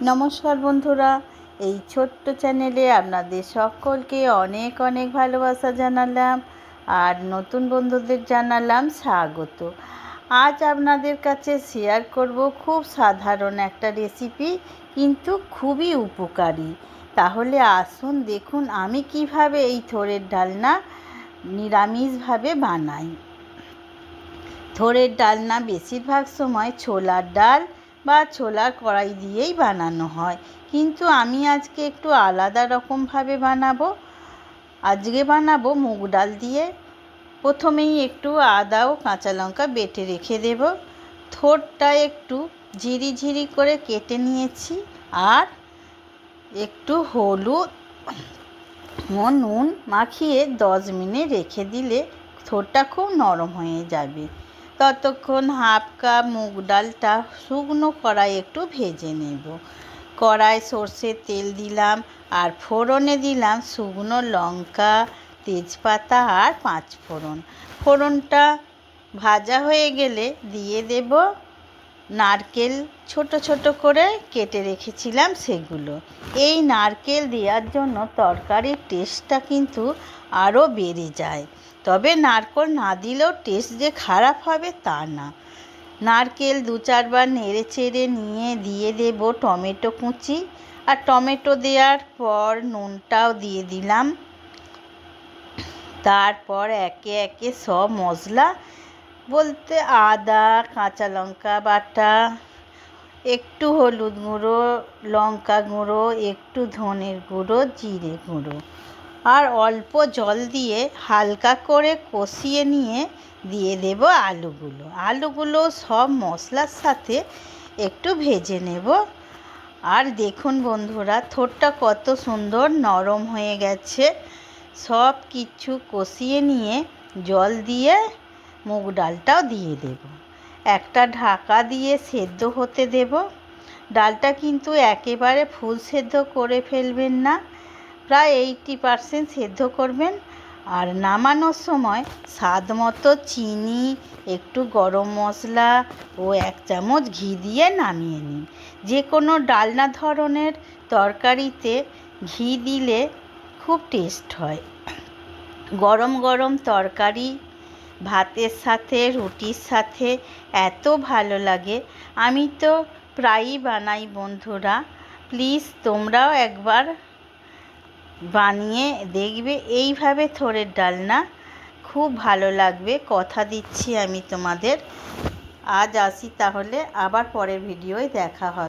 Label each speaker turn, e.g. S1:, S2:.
S1: নমস্কার বন্ধুরা, এই ছোট্ট চ্যানেলে আপনাদের সকলকে অনেক অনেক ভালোবাসা জানালাম আর নতুন বন্ধুদের জানালাম স্বাগত। আজ আপনাদের কাছে শেয়ার করব খুব সাধারণ একটা রেসিপি, কিন্তু খুবই উপকারী। তাহলে আসুন দেখুন আমি কিভাবে এই থোড়ের ডালনা নিরামিষভাবে বানাই। থোড়ের ডালনা বেশিরভাগ সময় ছোলার ডাল বা ছোলার কড়াই দিয়েই বানানো হয়, কিন্তু আমি আজকে একটু আলাদা রকমভাবে বানাবো। আজকে বানাবো মুগ ডাল দিয়ে। প্রথমেই একটু আদা ও কাঁচা লঙ্কা বেটে রেখে দেব। থোড়টা একটু ঝিরি করে কেটে নিয়েছি, আর একটু হলুদ ও নুন মাখিয়ে 10 মিনিট রেখে দিলে থোড়টা খুব নরম হয়ে যাবে। ততক্ষণ হাফ কাপ মুগ ডালটা শুকনো কড়াই একটু ভেজে নেব। কড়াই সর্ষের তেল দিলাম, আর ফোড়নে দিলাম শুকনো লঙ্কা, তেজপাতা আর 5 ফোড়ন। ফোড়নটা ভাজা হয়ে গেলে দিয়ে দেব নারকেল, ছোট ছোট করে কেটে রেখেছিলাম সেগুলো। এই নারকেল দেওয়ার জন্য তরকারির টেস্টটা কিন্তু আরও বেড়ে যায়। তবে নারকেল না দিলেও টেস্ট যে খারাপ হবে তা না। নারকেল 2-4 বার নেড়ে চেড়ে নিয়ে দিয়ে দেব টমেটো কুচি, আর টমেটো দেওয়ার পর নুনটাও দিয়ে দিলাম। তারপর একে একে সব মশলা বলতে আদা, কাঁচা লঙ্কা বাটা, একটু হলুদ গুঁড়ো, লঙ্কা গুঁড়ো, একটু ধনের গুঁড়ো, জিরে গুঁড়ো, আর অল্প জল দিয়ে হালকা করে কষিয়ে নিয়ে দিয়ে দেব আলুগুলো সব মশলার সাথে একটু ভেজে নেব। আর দেখুন বন্ধুরা, থোড়টা কত সুন্দর নরম হয়ে গেছে। সব কিছু কষিয়ে নিয়ে জল দিয়ে মুগ ডালটাও দিয়ে দেব। একটা ঢাকা দিয়ে সেদ্ধ হতে দেব। ডালটা কিন্তু একেবারে ফুল সেদ্ধ করে ফেলবেন না, প্রায় 80% সেদ্ধ করবেন। আর নামানোর সময় স্বাদ মতো চিনি, একটু গরম মশলা ও 1 চামচ ঘি দিয়ে নামিয়ে নিন। যে কোনো ডালনা ধরনের তরকারিতে ঘি দিলে খুব টেস্ট হয়। গরম গরম তরকারি ভাতের সাথে, রুটির সাথে এত ভালো লাগে। আমি তো প্রায়ই বানাই বন্ধুরা, প্লিজ তোমরাও একবার বানিয়ে দেখবে। এইভাবে থোড়ের ডালনা খুব ভালো লাগবে, কথা দিচ্ছি আমি তোমাদের। আজ আসি তাহলে, আবার পরের ভিডিওয় দেখা হবে।